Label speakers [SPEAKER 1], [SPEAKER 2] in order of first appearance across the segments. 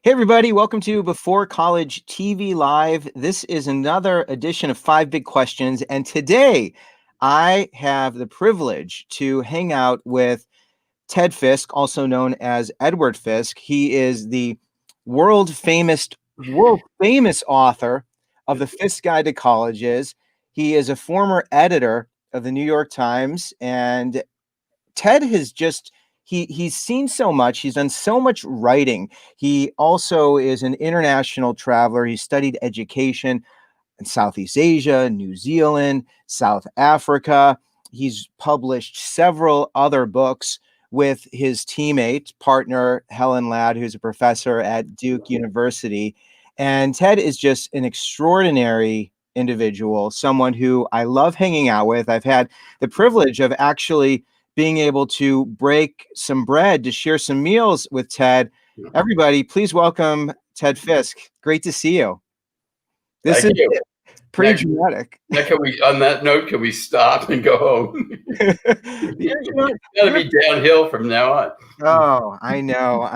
[SPEAKER 1] Hey, everybody, welcome to Before College TV Live. This is another edition of Five Big Questions. And today I have the privilege to hang out with Ted Fiske, also known as Edward Fiske. He is the world famous author of The Fiske Guide to Colleges. He is a former editor of the New York Times, and Ted has just he's seen so much. He's done so much writing. He also is an international traveler. He studied education in Southeast Asia, New Zealand, South Africa. He's published several other books with his teammate, partner, Helen Ladd, who's a professor at Duke University. And Ted is just an extraordinary individual, someone who I love hanging out with. I've had the privilege of actually being able to break some bread to share some meals with Ted. Everybody, please welcome Ted Fiske. Great to see you. This
[SPEAKER 2] Thank
[SPEAKER 1] is
[SPEAKER 2] you.
[SPEAKER 1] pretty dramatic.
[SPEAKER 2] Now, on that note, can we stop and go home? It's got to be downhill from now on.
[SPEAKER 1] Oh, I know.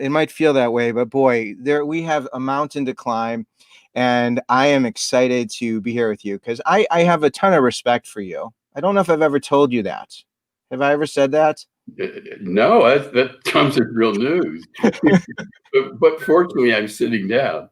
[SPEAKER 1] It might feel that way, but boy, we have a mountain to climb, and I am excited to be here with you because I have a ton of respect for you. I don't know if I've ever told you that. Have I ever said that?
[SPEAKER 2] No, that comes as real news. but fortunately, I'm sitting down.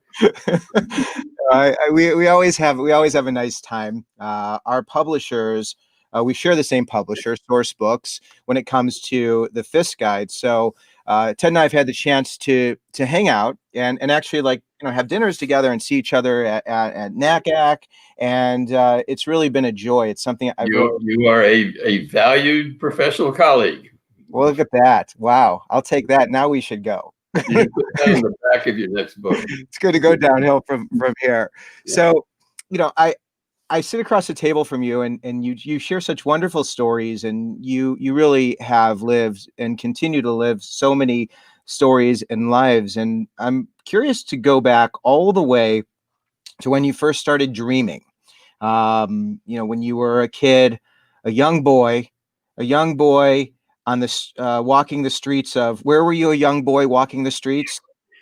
[SPEAKER 1] We always have a nice time. Our publishers, we share the same publisher, Source Books, when it comes to the Fiske Guide. So Ted and I have had the chance to hang out and actually have dinners together and see each other at NACAC, and it's really been a joy. It's something
[SPEAKER 2] You are a valued professional colleague.
[SPEAKER 1] Well, look at that! Wow, I'll take that. Now we should go.
[SPEAKER 2] You can put that on the back of your next book.
[SPEAKER 1] It's good to go downhill from here. Yeah. So, I sit across the table from you, and you share such wonderful stories, and you really have lived and continue to live so many stories and lives. And I'm curious to go back all the way to when you first started dreaming. When you were a kid, a young boy on this walking the streets of, where were you a young boy walking the streets?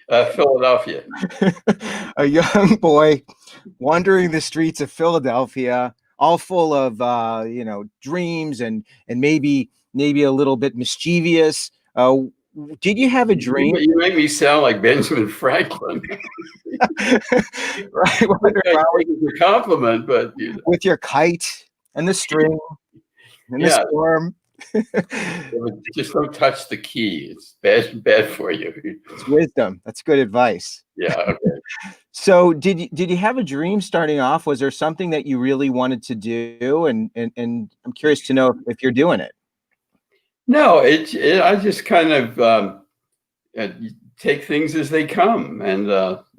[SPEAKER 2] Philadelphia.
[SPEAKER 1] A young boy wandering the streets of Philadelphia, all full of dreams and maybe a little bit mischievous. Did you have a dream?
[SPEAKER 2] You make me sound like Benjamin Franklin.
[SPEAKER 1] Right.
[SPEAKER 2] It's a compliment, but
[SPEAKER 1] with your kite and the string and the storm.
[SPEAKER 2] Just don't touch the key. It's bad for you.
[SPEAKER 1] It's wisdom. That's good advice.
[SPEAKER 2] Yeah. Okay.
[SPEAKER 1] So did you have a dream starting off? Was there something that you really wanted to do? And I'm curious to know if you're doing it.
[SPEAKER 2] No, I just kind of take things as they come. And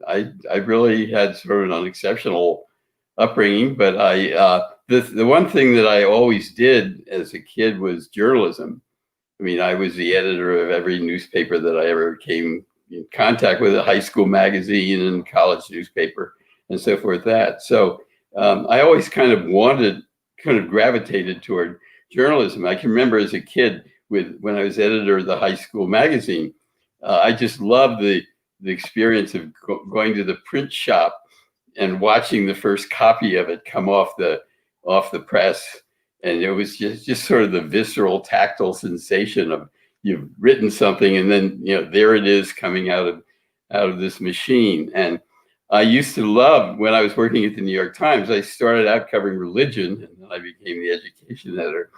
[SPEAKER 2] I really had sort of an exceptional upbringing, but the one thing that I always did as a kid was journalism. I mean, I was the editor of every newspaper that I ever came in contact with, a high school magazine and college newspaper and so forth. So I always kind of gravitated toward journalism. I can remember as a kid when I was editor of the high school magazine, I just loved the experience of going to the print shop and watching the first copy of it come off the press. And it was just sort of the visceral, tactile sensation of you've written something and then, there it is coming out of this machine. And I used to love, when I was working at the New York Times, I started out covering religion and then I became the education editor.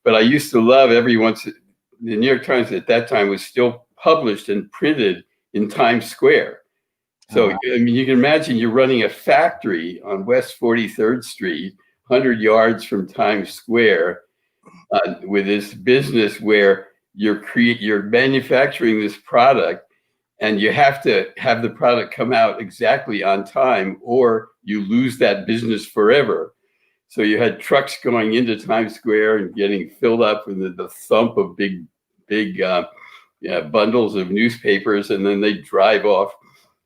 [SPEAKER 2] But I used to love the New York Times at that time was still published and printed in Times Square. So, I mean, you can imagine you're running a factory on West 43rd Street, 100 yards from Times Square, with this business where you're manufacturing this product, and you have to have the product come out exactly on time, or you lose that business forever. So you had trucks going into Times Square and getting filled up with the thump of big bundles of newspapers, and then they drive off.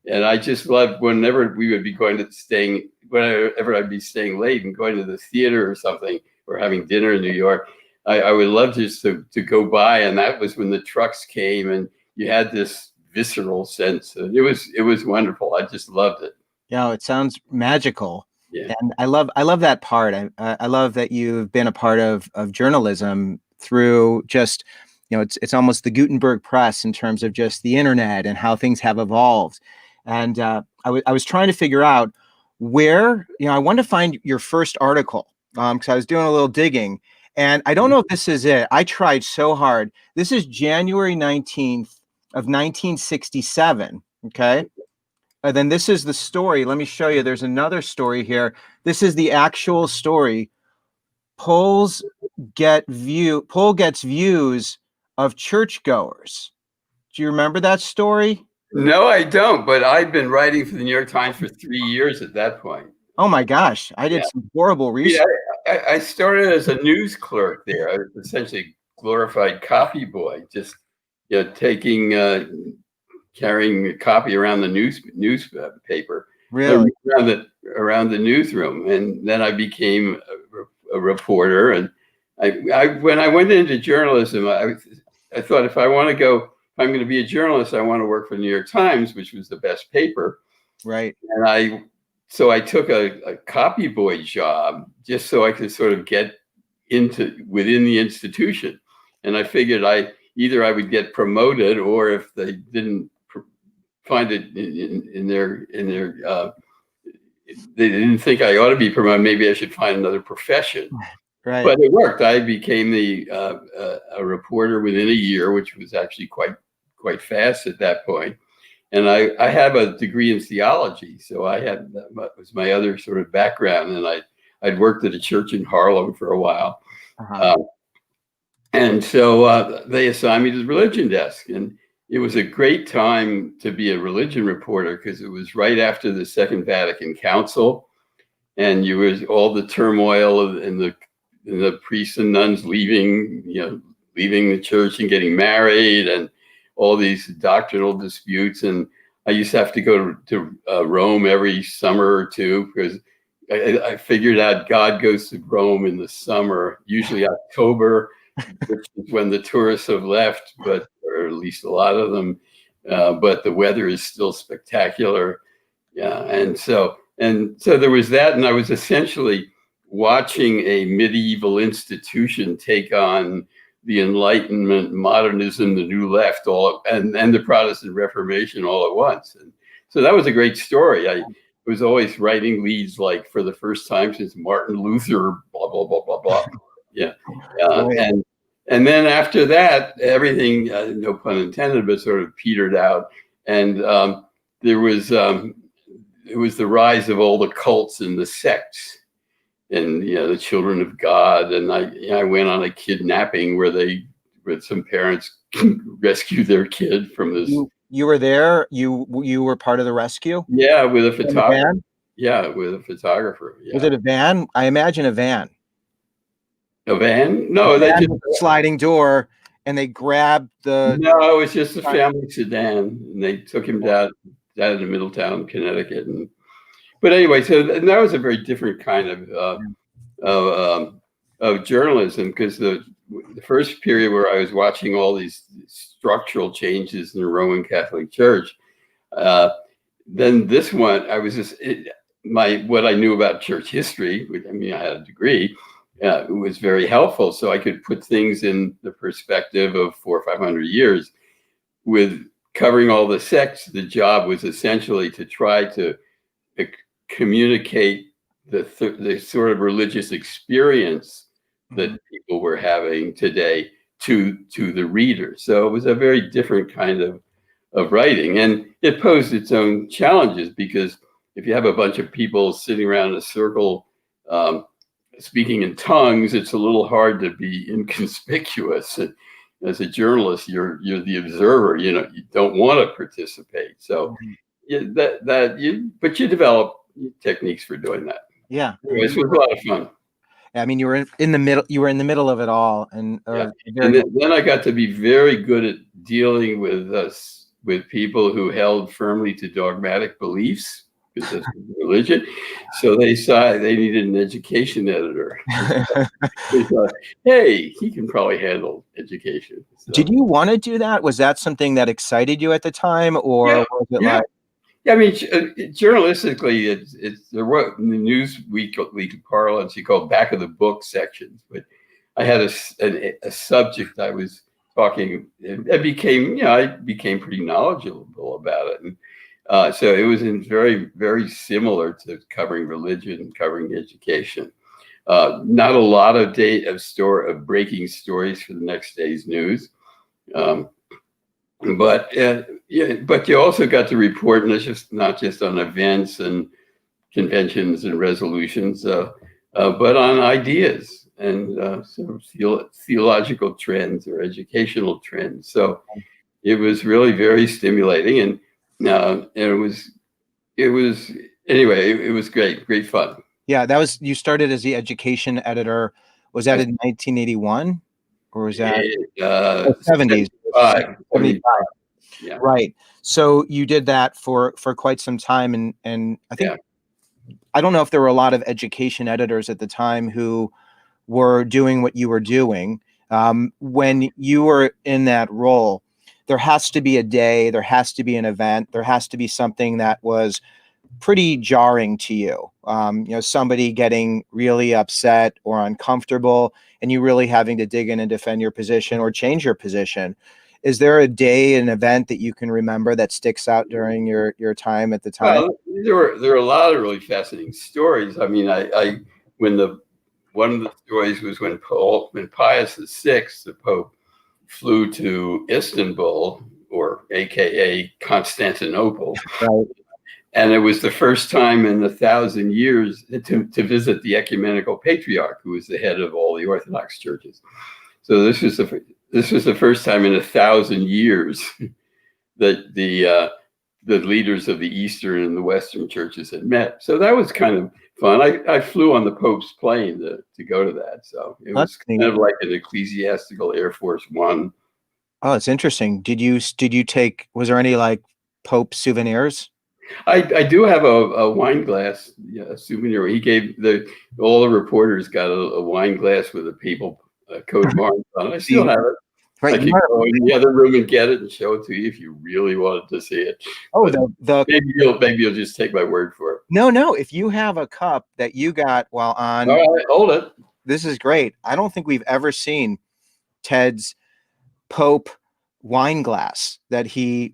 [SPEAKER 2] And I just loved whenever we would be whenever I'd be staying late and going to the theater or something, or having dinner in New York, I would love just to go by. And that was when the trucks came, and you had this visceral sense. It was wonderful. I just loved it.
[SPEAKER 1] Yeah, it sounds magical.
[SPEAKER 2] Yeah.
[SPEAKER 1] And I love that part. I love that you've been a part of journalism through just, it's almost the Gutenberg press in terms of just the internet and how things have evolved. And I was trying to figure out where, I wanted to find your first article, because I was doing a little digging, and I don't know if this is it. I tried so hard. This is January 19th of 1967. Okay. Then this is the story. Let me show you. There's another story here. This is the actual story. Poll gets views of churchgoers. Do you remember that story?
[SPEAKER 2] No, I don't. But I've been writing for the New York Times for 3 years at that point.
[SPEAKER 1] Oh my gosh, I did some horrible research.
[SPEAKER 2] I started as a news clerk there. I was essentially a glorified copy boy, just carrying a copy around the newspaper,
[SPEAKER 1] Really?
[SPEAKER 2] around the newsroom, and then I became a reporter. And when I went into journalism, I thought if I'm going to be a journalist, I want to work for the New York Times, which was the best paper.
[SPEAKER 1] Right.
[SPEAKER 2] And so I took a copy boy job just so I could sort of get within the institution. And I figured either I would get promoted, or if they didn't find it in their they didn't think I ought to be promoted, maybe I should find another profession.
[SPEAKER 1] Right.
[SPEAKER 2] But it worked. I became a reporter within a year, which was actually quite fast at that point. And I have a degree in theology, so that was my other sort of background. And I'd worked at a church in Harlem for a while.
[SPEAKER 1] Uh-huh.
[SPEAKER 2] And so they assigned me to the religion desk. And it was a great time to be a religion reporter, because it was right after the Second Vatican Council. And you was all the turmoil in the priests and nuns leaving the church and getting married, and all these doctrinal disputes. And I used to have to go to Rome every summer or two, because I figured out God goes to Rome in the summer, usually October, which is when the tourists have left, or at least a lot of them. But the weather is still spectacular. Yeah. And so there was that. And I was essentially watching a medieval institution take on the Enlightenment, modernism, the New Left, and the Protestant Reformation all at once. And so that was a great story. I was always writing leads like, for the first time since Martin Luther, blah, blah, blah, blah, blah. Yeah. And then after that, everything, no pun intended, but sort of petered out. And it was the rise of all the cults and the sects, and the Children of God. And I went on a kidnapping where some parents rescued their kid from this.
[SPEAKER 1] You were there. You were part of the rescue.
[SPEAKER 2] Yeah, with a photographer. Yeah, with a photographer. Yeah.
[SPEAKER 1] Was it a van? I imagine a van.
[SPEAKER 2] A van? No,
[SPEAKER 1] they just sliding door, and they grabbed the.
[SPEAKER 2] No, it was just a family sedan, and they took him down to Middletown, Connecticut. But anyway, so that was a very different kind of journalism, because the first period where I was watching all these structural changes in the Roman Catholic Church, then this one, I was just what I knew about church history. I had a degree. It was very helpful, so I could put things in the perspective of 400 or 500 years. With covering all the sects, the job was essentially to try to communicate the sort of religious experience that people were having today to the reader. So it was a very different kind of writing, and it posed its own challenges, because if you have a bunch of people sitting around in a circle speaking in tongues, it's a little hard to be inconspicuous. And as a journalist, you're the observer. You don't want to participate. So but you develop techniques for doing that.
[SPEAKER 1] Yeah,
[SPEAKER 2] it was a lot of fun.
[SPEAKER 1] I mean, you were in the middle. You were in the middle of it all, and
[SPEAKER 2] then I got to be very good at dealing with people who held firmly to dogmatic beliefs, because that's religion. So they decided they needed an education editor. They thought, hey, he can probably handle education. So,
[SPEAKER 1] Did you want to do that? Was that something that excited you at the time, or
[SPEAKER 2] yeah,
[SPEAKER 1] was it
[SPEAKER 2] yeah.
[SPEAKER 1] like,
[SPEAKER 2] Yeah, I mean, journalistically, there were in the weekly parlance you call back of the book sections, but I had a subject I was talking. I became pretty knowledgeable about it, and so it was very similar to covering religion, covering education. Not a lot of breaking stories for the next day's news. Um, but you also got to report, not just on events and conventions and resolutions, but on ideas and sort of theological trends or educational trends. So it was really very stimulating, and it was anyway. It was great fun.
[SPEAKER 1] yeah, you started as the education editor. Was that in 1981 or was that
[SPEAKER 2] Uh,
[SPEAKER 1] 70s?
[SPEAKER 2] 75,
[SPEAKER 1] 75.
[SPEAKER 2] yeah,
[SPEAKER 1] Right. So you did that for quite some time, and I think
[SPEAKER 2] yeah.
[SPEAKER 1] I don't know if there were a lot of education editors at the time who were doing what you were doing. When you were in that role, there has to be a day, there has to be an event, there has to be something that was pretty jarring to you. Somebody getting really upset or uncomfortable, and you really having to dig in and defend your position or change your position. Is there a day, an event that you can remember that sticks out during your time at the time?
[SPEAKER 2] Well, there were a lot of really fascinating stories. I mean, I when the one of the stories was when Pius VI, the Pope, flew to Istanbul, or AKA Constantinople,
[SPEAKER 1] Right.
[SPEAKER 2] and it was the first time in 1,000 years to visit the ecumenical patriarch, who was the head of all the Orthodox churches. So this was the first time in 1,000 years that the leaders of the Eastern and the Western churches had met. So that was kind of fun. I flew on the Pope's plane to go to that. So it
[SPEAKER 1] That's
[SPEAKER 2] was
[SPEAKER 1] neat.
[SPEAKER 2] kind of like an ecclesiastical Air Force One.
[SPEAKER 1] Oh, it's interesting. Did you take, was there any like Pope souvenirs?
[SPEAKER 2] I do have a wine glass, a souvenir. He gave all the reporters got a wine glass with a papal coat of arms on it. I still have it. I
[SPEAKER 1] Right.
[SPEAKER 2] could go in the other room and get it and show it to you if you really wanted to see it.
[SPEAKER 1] Oh,
[SPEAKER 2] But maybe you'll just take my word for it.
[SPEAKER 1] no, if you have a cup that you got while on,
[SPEAKER 2] All right, hold it.
[SPEAKER 1] this is great. I don't think we've ever seen Ted's Pope wine glass that he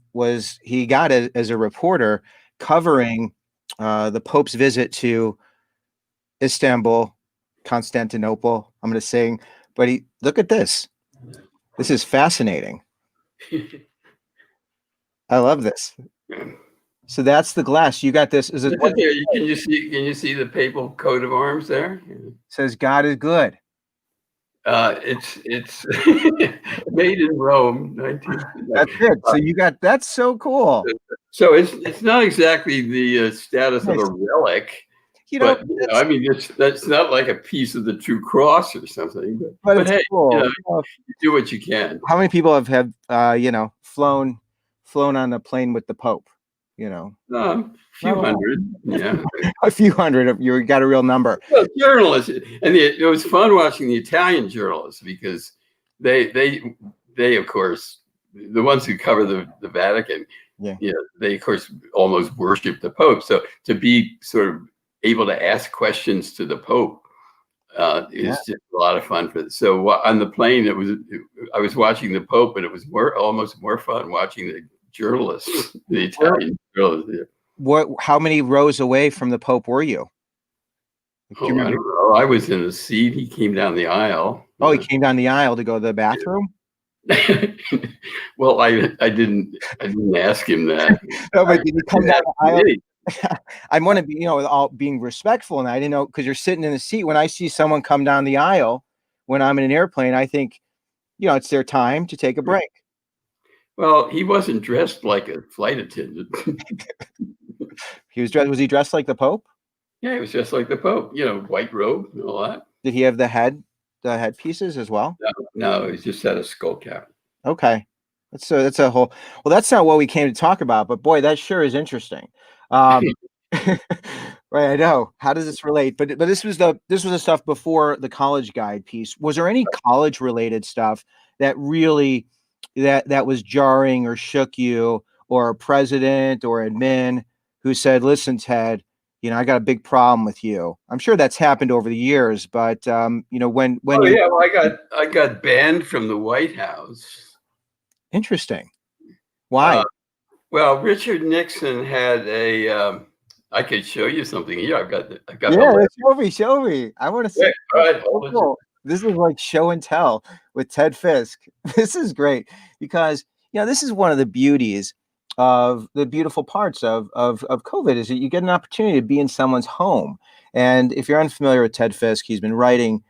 [SPEAKER 1] got as a reporter covering the Pope's visit to Istanbul, Constantinople. I'm going to sing, but look at this. This is fascinating. I love this. So that's the glass. You got this. Is it
[SPEAKER 2] Look at there. Can you see the papal coat of arms there?
[SPEAKER 1] says God is good.
[SPEAKER 2] It's made in Rome, 19.
[SPEAKER 1] That's it. So you got, that's so cool.
[SPEAKER 2] So it's not exactly the status of a relic, but I mean that's not like a piece of the true cross or something. But
[SPEAKER 1] it's
[SPEAKER 2] hey,
[SPEAKER 1] cool.
[SPEAKER 2] you do what you can.
[SPEAKER 1] How many people have flown on a plane with the Pope?
[SPEAKER 2] A few hundred, yeah.
[SPEAKER 1] A few hundred. You got a real number.
[SPEAKER 2] Well, journalists, and it was fun watching the Italian journalists because they of course, the ones who cover the Vatican, they of course almost worship the Pope. So to be sort of able to ask questions to the Pope is just a lot of fun for them. So on the plane, I was watching the Pope, but it was almost more fun watching the journalists, the Italian journalists.
[SPEAKER 1] How many rows away from the Pope were you?
[SPEAKER 2] I don't know. I was in the seat. He came down the aisle.
[SPEAKER 1] Oh, he came down the aisle to go to the bathroom?
[SPEAKER 2] Well, I didn't ask him that.
[SPEAKER 1] No, but did he come down the aisle? I want to be, all being respectful, and I didn't know, because you're sitting in the seat. When I see someone come down the aisle when I'm in an airplane, I think, it's their time to take a break.
[SPEAKER 2] Well, he wasn't dressed like a flight attendant.
[SPEAKER 1] Was he dressed like the Pope?
[SPEAKER 2] Yeah, he was just like the Pope, white robe and all that.
[SPEAKER 1] Did he have the headpieces as well?
[SPEAKER 2] No, he just had a skull cap.
[SPEAKER 1] Okay. That's a whole, well, that's not what we came to talk about, but boy, that sure is interesting. Right, I know. How does this relate? But this was the stuff before the college guide piece. Was there any college related stuff that really that was jarring or shook you, or a president or admin who said, "Listen, Ted, I got a big problem with you." I'm sure that's happened over the years, but when
[SPEAKER 2] Oh
[SPEAKER 1] you
[SPEAKER 2] yeah, well, I got banned from the White House.
[SPEAKER 1] interesting.
[SPEAKER 2] Uh,
[SPEAKER 1] Why?
[SPEAKER 2] well, Richard Nixon had a. I could show you something here. I've got the
[SPEAKER 1] Yeah,
[SPEAKER 2] letter.
[SPEAKER 1] show me. I want to see
[SPEAKER 2] Wait, all
[SPEAKER 1] this.
[SPEAKER 2] right,
[SPEAKER 1] So
[SPEAKER 2] hold it.
[SPEAKER 1] cool. This is like show and tell with Ted Fisk. This is great because this is one of the beauties of the beautiful parts of COVID is that you get an opportunity to be in someone's home. And if you're unfamiliar with Ted Fisk, he's been writing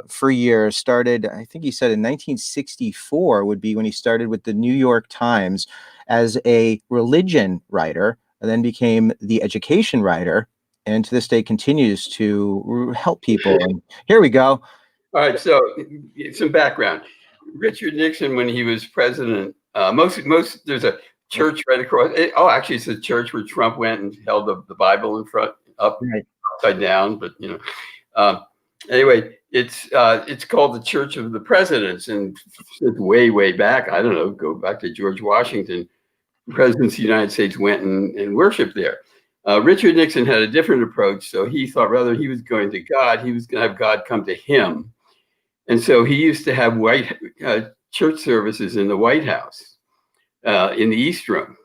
[SPEAKER 1] for years. Started, I think he said in 1964 would be when he started with the New York Times as a religion writer, and then became the education writer, and to this day continues to help people. And here we go.
[SPEAKER 2] All right, so some background. Richard Nixon, when he was president, most there's a church right across. Actually, it's a church where Trump went and held the Bible in front,
[SPEAKER 1] Right.
[SPEAKER 2] upside down. But anyway, it's called the Church of the Presidents, and it's way back. I don't know, go back to George Washington. Presidents of the United States went and worshiped there. Richard Nixon had a different approach, so he thought rather he was going to God, he was going to have God come to him. And so he used to have church services in the White House, in the East Room.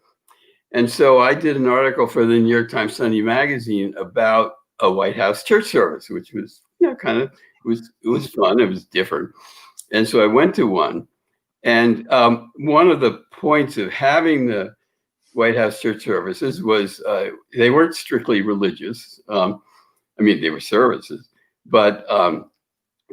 [SPEAKER 2] And so I did an article for the New York Times Sunday Magazine about a White House church service, which was it was fun. It was different. And so I went to one. And one of the points of having the White House church services was they weren't strictly religious. They were services, but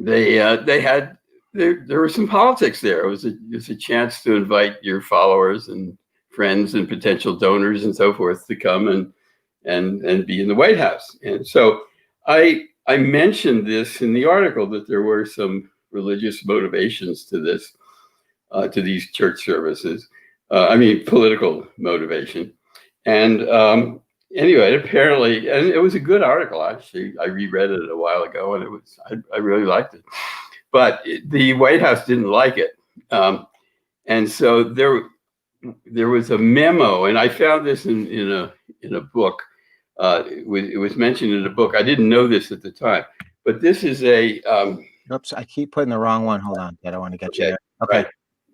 [SPEAKER 2] they had there was some politics there. It was a chance to invite your followers and friends and potential donors and so forth to come and be in the White House. And so I mentioned this in the article that there were some religious motivations to this, to these church services. Political motivation. And anyway, apparently, and it was a good article, actually. I reread it a while ago, and I really liked it. But the White House didn't like it. And so there was a memo, and I found this in a book. It was mentioned in a book. I didn't know this at the time, but this is a.
[SPEAKER 1] Oops, I keep putting the wrong one. Hold on, I don't want to get you
[SPEAKER 2] Okay,
[SPEAKER 1] there. Okay.
[SPEAKER 2] Right.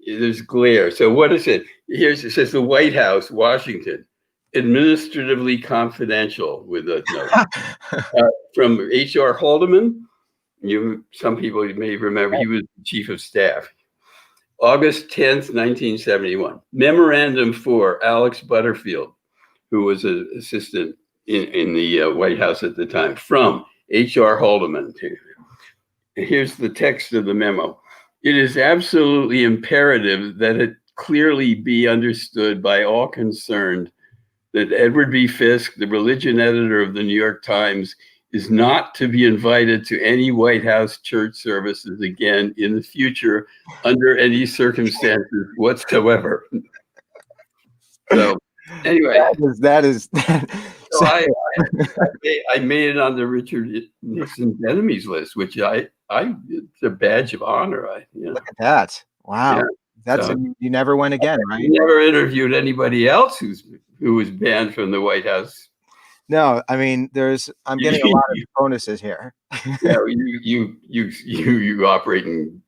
[SPEAKER 2] There's glare. So what is it? It says the White House, Washington, administratively confidential, with a note from H.R. Haldeman. Some people may remember he was chief of staff. August 10th, 1971. Memorandum for Alex Butterfield, who was an assistant in the White House at the time, from H.R. Haldeman. Here's the text of the memo. It is absolutely imperative that it clearly be understood by all concerned that Edward B. Fiske, the religion editor of the New York Times, is not to be invited to any White House church services again in the future under any circumstances whatsoever. So anyway,
[SPEAKER 1] that is
[SPEAKER 2] so I made it on the Richard Nixon's enemies list, which it's a badge of honor.
[SPEAKER 1] Look at that. Wow.
[SPEAKER 2] Yeah.
[SPEAKER 1] You never went again, right?
[SPEAKER 2] Never interviewed anybody else who was banned from the White House.
[SPEAKER 1] No, I'm getting a lot of bonuses here.
[SPEAKER 2] Yeah, you operate in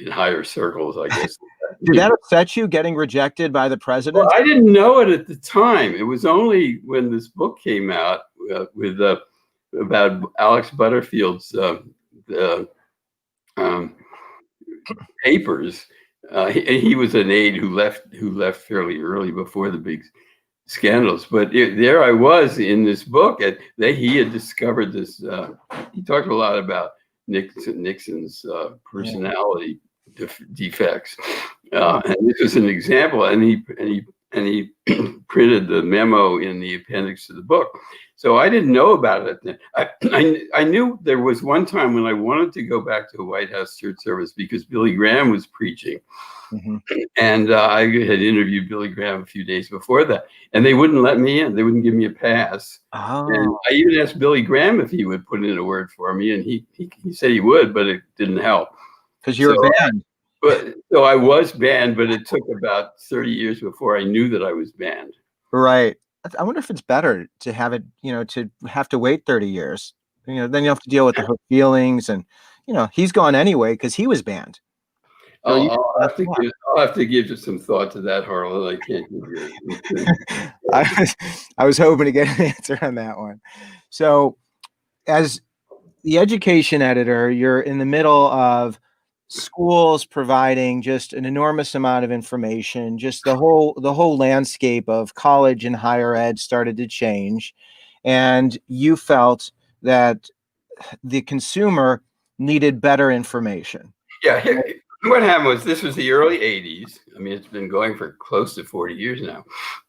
[SPEAKER 2] higher circles, I guess.
[SPEAKER 1] Did that upset you, getting rejected by the president?
[SPEAKER 2] Well, I didn't know it at the time. It was only when this book came out about Alex Butterfield's papers. He was an aide who left fairly early before the big scandals. But there I was in this book, and he had discovered this. He talked a lot about Nixon's personality defects, and this was an example. And and he printed the memo in the appendix to the book. So I didn't know about it. I knew there was one time when I wanted to go back to a White House church service because Billy Graham was preaching.
[SPEAKER 1] Mhm.
[SPEAKER 2] And I had interviewed Billy Graham a few days before that, and they wouldn't let me in. They wouldn't give me a pass. And
[SPEAKER 1] Oh,
[SPEAKER 2] I even asked Billy Graham if he would put in a word for me, and he said he would, but it didn't help.
[SPEAKER 1] because
[SPEAKER 2] So,
[SPEAKER 1] you're banned.
[SPEAKER 2] so I was banned, but it took about 30 years before I knew that I was banned.
[SPEAKER 1] Right. I wonder if it's better to have it, to have to wait 30 years. Then you have to deal with the hurt feelings and, he's gone anyway because he was banned. So you
[SPEAKER 2] I'll have to give some thought to that, Harlan. I can't give you.
[SPEAKER 1] I was hoping to get an answer on that one. So as the education editor, you're in the middle of schools providing just an enormous amount of information. Just the whole landscape of college and higher ed started to change, and you felt that the consumer needed better information.
[SPEAKER 2] Yeah, what happened was this was the early 80s. I mean, it's been going for close to 40 years now.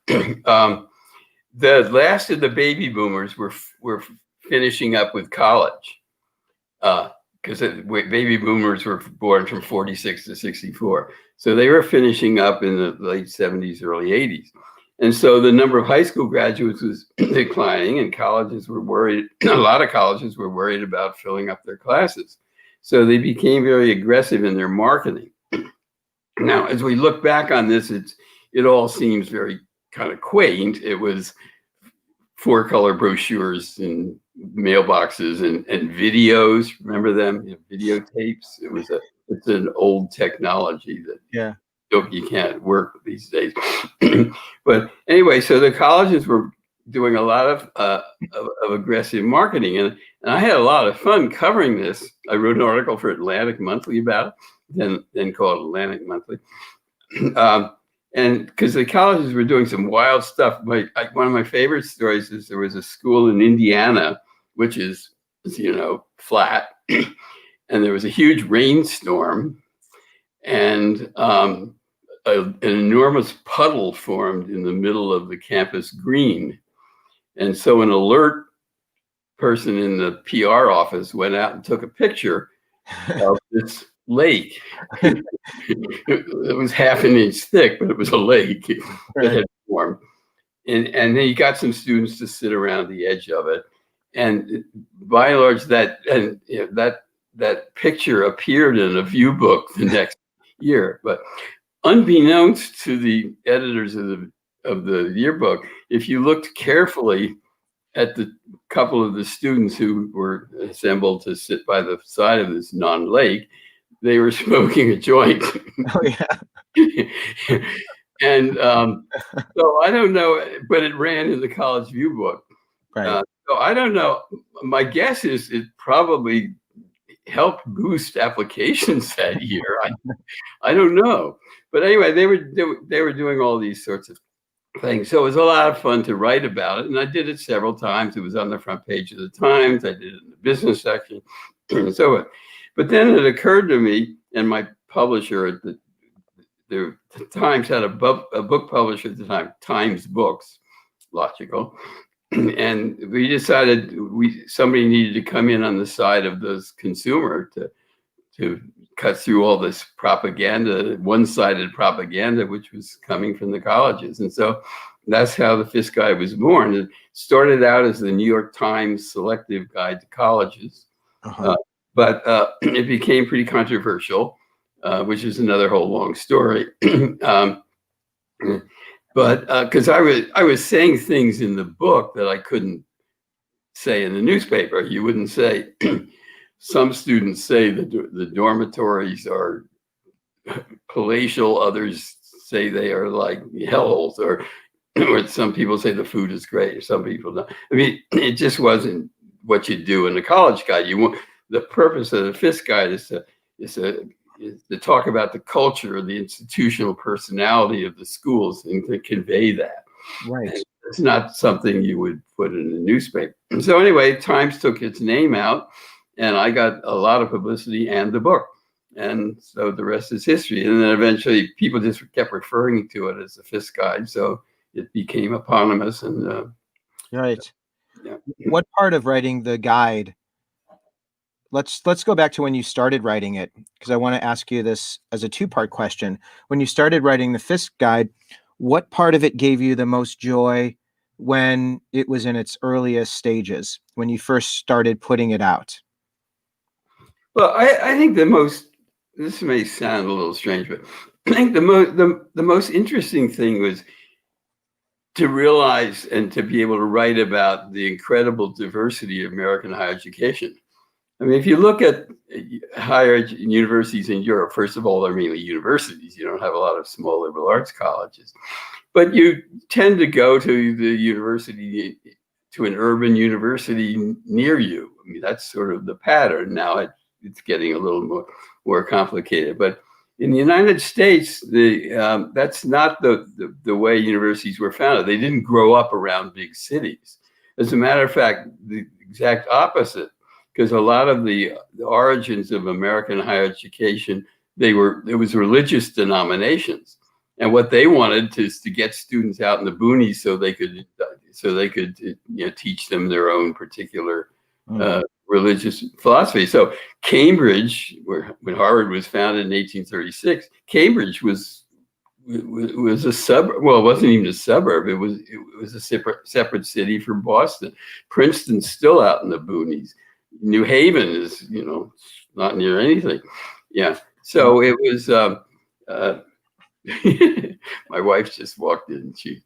[SPEAKER 2] The last of the baby boomers were finishing up with college because baby boomers were born from 46 to 64. So they were finishing up in the late 70s, early 80s. And so the number of high school graduates was declining, and colleges were worried. A lot of colleges were worried about filling up their classes. So they became very aggressive in their marketing. Now, as we look back on this, it all seems very kind of quaint. It was 4-color brochures and mailboxes and videos. Remember them? Videotapes. It's an old technology that
[SPEAKER 1] Yeah.
[SPEAKER 2] you can't work these days. But anyway, so the colleges were doing a lot of aggressive marketing, and I had a lot of fun covering this. I wrote an article for Atlantic Monthly about it, then called Atlantic Monthly. And because the colleges were doing some wild stuff. One of my favorite stories is there was a school in Indiana, which is, flat, and there was a huge rainstorm, and an enormous puddle formed in the middle of the campus green. And so an alert person in the PR office went out and took a picture of this lake. It was half an inch thick, but it was a lake that had formed. And then you got some students to sit around the edge of it. And by and large, that picture appeared in a view book the next year. But unbeknownst to the editors of the yearbook, if you looked carefully at the couple of the students who were assembled to sit by the side of this non-lake, they were smoking a joint.
[SPEAKER 1] Oh yeah.
[SPEAKER 2] And so I don't know, but it ran in the college view book.
[SPEAKER 1] Right.
[SPEAKER 2] So I don't know. My guess is it probably helped boost applications that year. I don't know, but anyway, they were doing all these sorts of things. So it was a lot of fun to write about it, and I did it several times. It was on the front page of the Times. I did it in the business section, and so on. But then it occurred to me, and my publisher at the Times had a book publisher at the time, Times Books, logical. And we decided somebody needed to come in on the side of the consumer to cut through all this propaganda, one-sided propaganda, which was coming from the colleges. And so that's how the Fiske Guide was born. It started out as the New York Times Selective Guide to Colleges, but it became pretty controversial, which is another whole long story. But because I was saying things in the book that I couldn't say in the newspaper. You wouldn't say, some students say that the dormitories are palatial, others say they are like hellholes, or some people say the food is great, or some people don't. I mean, it just wasn't what you do in the college guide. The purpose of the Fiske Guide is to talk about the culture, the institutional personality of the schools, and to convey that.
[SPEAKER 1] Right.
[SPEAKER 2] And it's not something you would put in a newspaper. And so anyway, Times took its name out, and I got a lot of publicity and the book. And so the rest is history. And then eventually people just kept referring to it as the Fiske Guide. So it became eponymous. And
[SPEAKER 1] Right.
[SPEAKER 2] yeah.
[SPEAKER 1] What part of writing the guide? Let's go back to when you started writing it, because I want to ask you this as a two-part question. When you started writing the Fiske Guide, what part of it gave you the most joy when it was in its earliest stages, when you first started putting it out?
[SPEAKER 2] Well, I think this may sound a little strange, but I think the most interesting thing was to realize and to be able to write about the incredible diversity of American higher education. I mean, if you look at universities in Europe, first of all, they're mainly universities. You don't have a lot of small liberal arts colleges, but you tend to go to the university, to an urban university near you. I mean, that's sort of the pattern. Now it's getting a little more complicated, but in the United States, that's not the way universities were founded. They didn't grow up around big cities. As a matter of fact, the exact opposite, because a lot of the origins of American higher education, there was religious denominations, and what they wanted is to get students out in the boonies so they could teach them their own particular religious philosophy. So Cambridge, when Harvard was founded in 1836, Cambridge was a suburb. Well, it wasn't even a suburb. It was a separate city from Boston. Princeton's still out in the boonies. New Haven is, not near anything. Yeah. So it was. My wife just walked in. She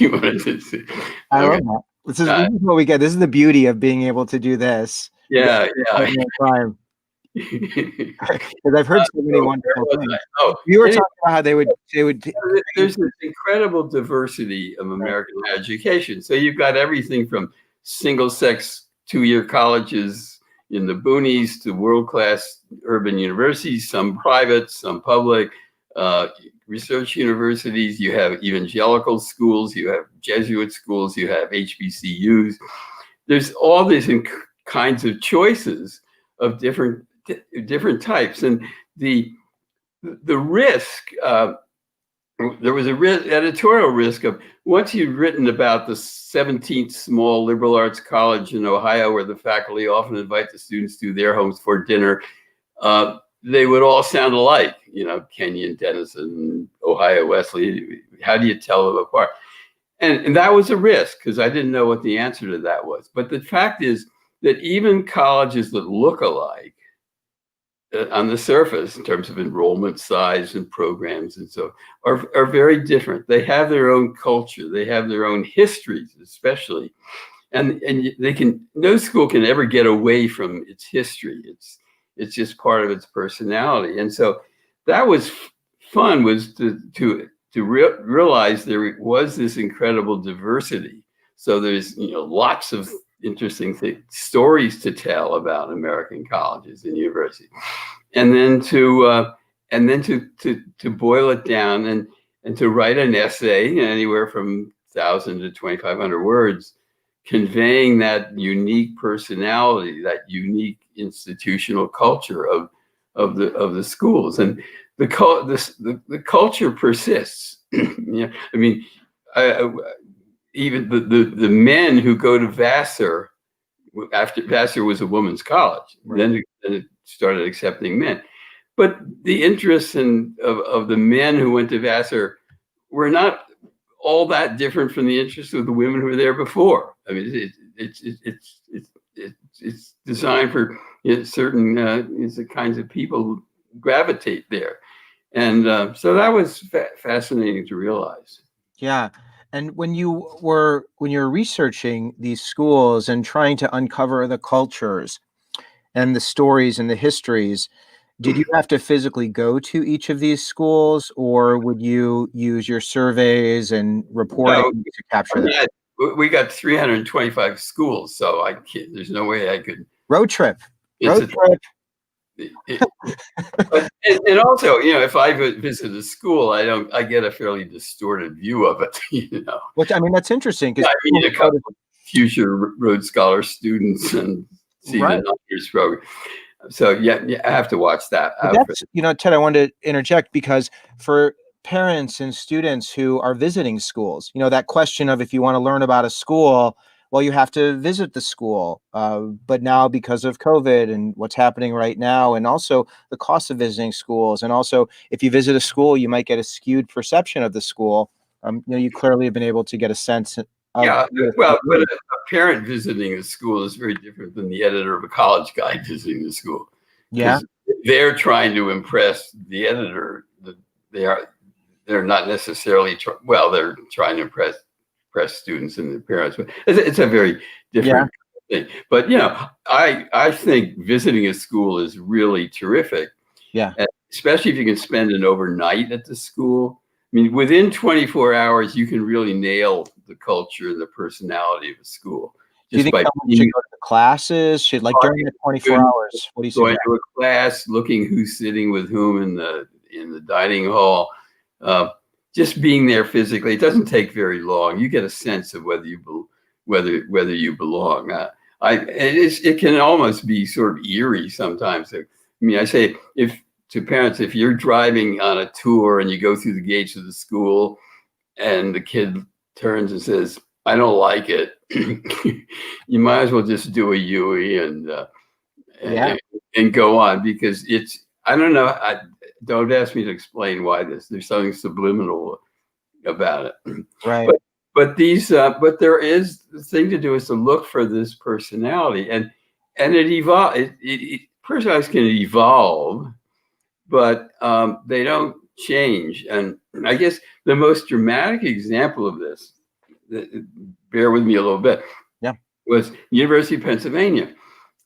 [SPEAKER 2] wanted to see.
[SPEAKER 1] I love that. This is what we get. This is the beauty of being able to do this.
[SPEAKER 2] Yeah.
[SPEAKER 1] Because I've heard so many wonderful things. You were talking about how they would.
[SPEAKER 2] There's this incredible diversity of American education. So you've got everything from single-sex 2-year colleges in the boonies to world-class urban universities, some private, some public, research universities. You have evangelical schools, you have Jesuit schools, you have HBCUs. There's all these kinds of choices of different types, and the risk. There was editorial risk of, once you'd written about the 17th small liberal arts college in Ohio, where the faculty often invite the students to their homes for dinner, they would all sound alike, Kenyon, Denison, Ohio Wesley. How do you tell them apart? And that was a risk, because I didn't know what the answer to that was. But the fact is that even colleges that look alike, on the surface, in terms of enrollment size and programs and so, are very different. They have their own culture. They have their own histories, especially. And no school can ever get away from its history. It's just part of its personality. And so that was fun, was to realize there was this incredible diversity. So there's lots of interesting stories to tell about American colleges and universities, and then to boil it down and to write an essay anywhere from 1,000 to 2,500 words, conveying that unique personality, that unique institutional culture of the schools, and the culture persists. I mean, even the men who go to Vassar, after Vassar was a women's college, right. Then it started accepting men. But the interests of the men who went to Vassar were not all that different from the interests of the women who were there before. I mean, it's designed for certain kinds of people who gravitate there, and so that was fascinating to realize.
[SPEAKER 1] Yeah. And when you're researching these schools and trying to uncover the cultures and the stories and the histories, did you have to physically go to each of these schools, or would you use your surveys and reporting to capture that?
[SPEAKER 2] We got 325 schools, so there's no way I could.
[SPEAKER 1] Road trip.
[SPEAKER 2] And also, if I visit a school, I get a fairly distorted view of it,
[SPEAKER 1] Which, I mean, that's interesting, because
[SPEAKER 2] I meet a couple of future Rhodes Scholar students and see the honors program. So yeah, I have to watch that.
[SPEAKER 1] But that's, Ted, I wanted to interject because for parents and students who are visiting schools, that question of if you want to learn about a school, well, you have to visit the school. But now because of COVID and what's happening right now, and also the cost of visiting schools, and also if you visit a school, you might get a skewed perception of the school. You clearly have been able to get a sense of.
[SPEAKER 2] Yeah, well, but a parent visiting a school is very different than the editor of a college guide visiting the school.
[SPEAKER 1] Yeah.
[SPEAKER 2] They're trying to impress the editor. They're not necessarily they're trying to impress students and their parents, but it's a very different thing. But I think visiting a school is really terrific.
[SPEAKER 1] Yeah.
[SPEAKER 2] And especially if you can spend an overnight at the school. I mean, within 24 hours, you can really nail the culture and the personality of a school.
[SPEAKER 1] Do you think someone should go to the classes? Should, like, during the 24 hours? What do you
[SPEAKER 2] going to a class, looking who's sitting with whom in the dining hall, just being there physically. It doesn't take very long. You get a sense of whether you belong. It can almost be sort of eerie sometimes. I mean, I say to parents, if you're driving on a tour and you go through the gates of the school and the kid turns and says, "I don't like it," you might as well just do a UE and go on, because I don't know. Don't ask me to explain why there's something subliminal about it.
[SPEAKER 1] Right.
[SPEAKER 2] But there is, the thing to do is to look for this personality, and it evolve. Personalities can evolve, but they don't change. And I guess the most dramatic example of this, bear with me a little bit, was University of Pennsylvania,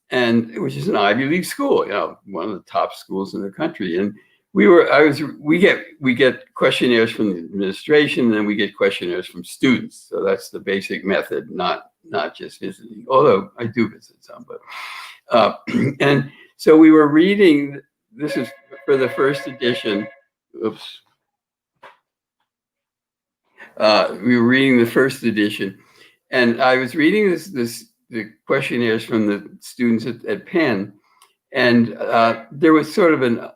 [SPEAKER 2] which is an Ivy League school, one of the top schools in the country. And we get questionnaires from the administration, and then we get questionnaires from students. So that's the basic method, not just visiting, although I do visit some. But and so we were reading. This is for the first edition. Oops. We were reading the first edition, and I was reading the questionnaires from the students at Penn, and there was sort of an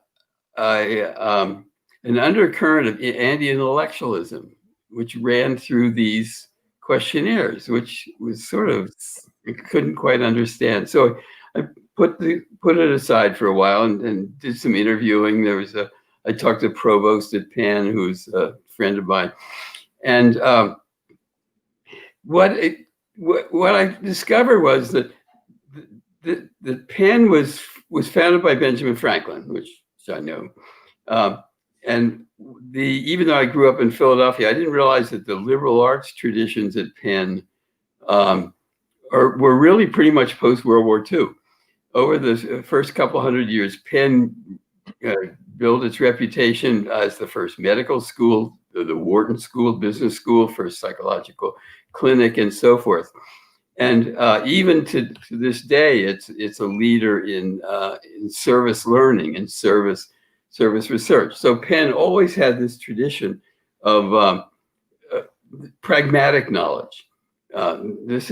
[SPEAKER 2] undercurrent of anti-intellectualism which ran through these questionnaires, which was sort of, I couldn't quite understand. So I put it aside for a while and did some interviewing. I talked to provost at Penn, who's a friend of mine, and what I discovered was that the Penn was founded by Benjamin Franklin, which I know, and even though I grew up in Philadelphia, I didn't realize that the liberal arts traditions at Penn were really pretty much post World War II. Over the first couple hundred years, Penn built its reputation as the first medical school, the Wharton School, business school, first psychological clinic, and so forth. And even to this day, it's a leader in service learning and service research. So Penn always had this tradition of pragmatic knowledge. It's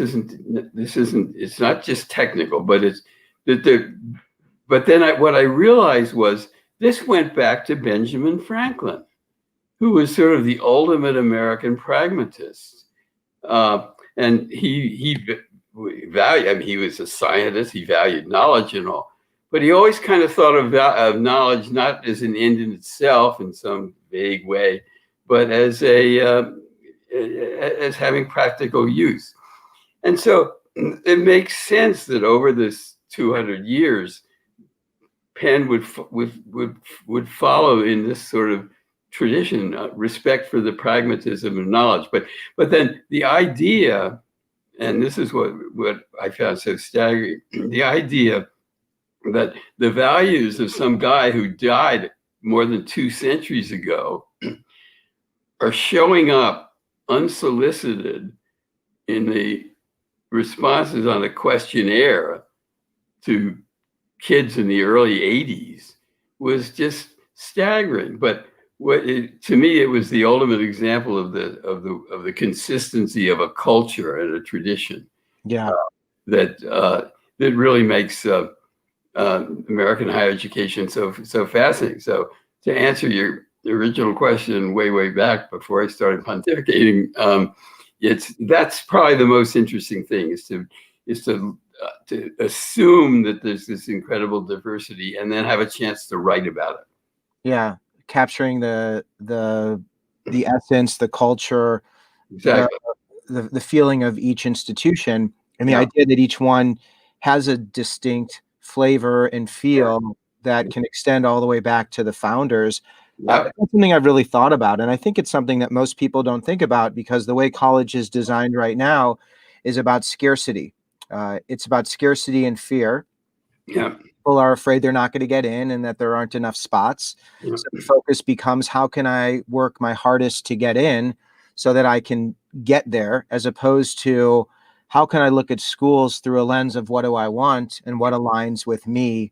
[SPEAKER 2] not just technical, but what I realized was this went back to Benjamin Franklin, who was sort of the ultimate American pragmatist. And he valued, I mean, he was a scientist, he valued knowledge and all, but he always kind of thought of knowledge not as an end in itself in some vague way, but as as having practical use. And so it makes sense that over this 200 years, Penn would follow in this sort of tradition, respect for the pragmatism of knowledge. But then the idea, and this is what I found so staggering, the idea that the values of some guy who died more than 2 centuries ago are showing up unsolicited in the responses on a questionnaire to kids in the early 80s was just staggering. But to me, it was the ultimate example of the consistency of a culture and a tradition.
[SPEAKER 1] Yeah,
[SPEAKER 2] that really makes American higher education so fascinating. So to answer your original question way back before I started pontificating, that's probably the most interesting thing to assume that there's this incredible diversity and then have a chance to write about it.
[SPEAKER 1] Yeah, capturing the essence, the culture, the
[SPEAKER 2] Exactly.
[SPEAKER 1] the feeling of each institution, and the
[SPEAKER 2] Yeah.
[SPEAKER 1] idea that each one has a distinct flavor and
[SPEAKER 2] Yeah.
[SPEAKER 1] feel that can extend all the way back to the founders.
[SPEAKER 2] Yeah.
[SPEAKER 1] That's something I've really thought about, and I think it's something that most people don't think about because the way college is designed right now is about scarcity. It's about scarcity and fear.
[SPEAKER 2] Yeah.
[SPEAKER 1] People are afraid they're not going to get in and that there aren't enough spots.
[SPEAKER 2] Yeah.
[SPEAKER 1] So the focus becomes how can I work my hardest to get in so that I can get there, as opposed to how can I look at schools through a lens of what do I want and what aligns with me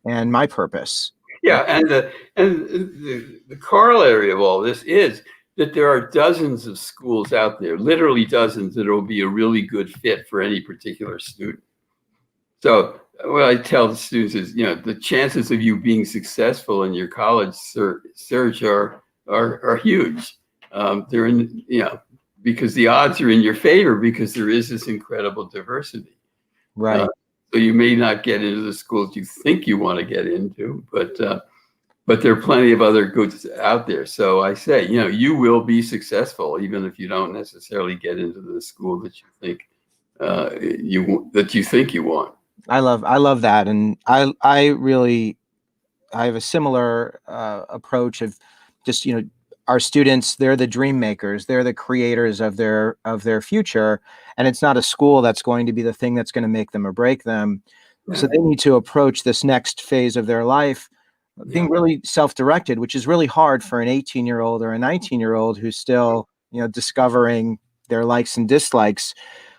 [SPEAKER 1] and my purpose.
[SPEAKER 2] Yeah, and the corollary of all this is that there are dozens of schools out there, literally dozens, that will be a really good fit for any particular student. So what I tell the students is, the chances of you being successful in your college search are huge. They're in, because the odds are in your favor because there is this incredible diversity.
[SPEAKER 1] Right.
[SPEAKER 2] So you may not get into the schools you think you want to get into, but there are plenty of other goods out there. So I say, you will be successful even if you don't necessarily get into the school that you think you want.
[SPEAKER 1] I love that. And I have a similar approach of just, our students, they're the dream makers, they're the creators of their future. And it's not a school that's going to be the thing that's going to make them or break them. So
[SPEAKER 2] Yeah.
[SPEAKER 1] they need to approach this next phase of their life being
[SPEAKER 2] Yeah.
[SPEAKER 1] really self-directed, which is really hard for an 18-year-old or a 19-year-old who's still, discovering their likes and dislikes.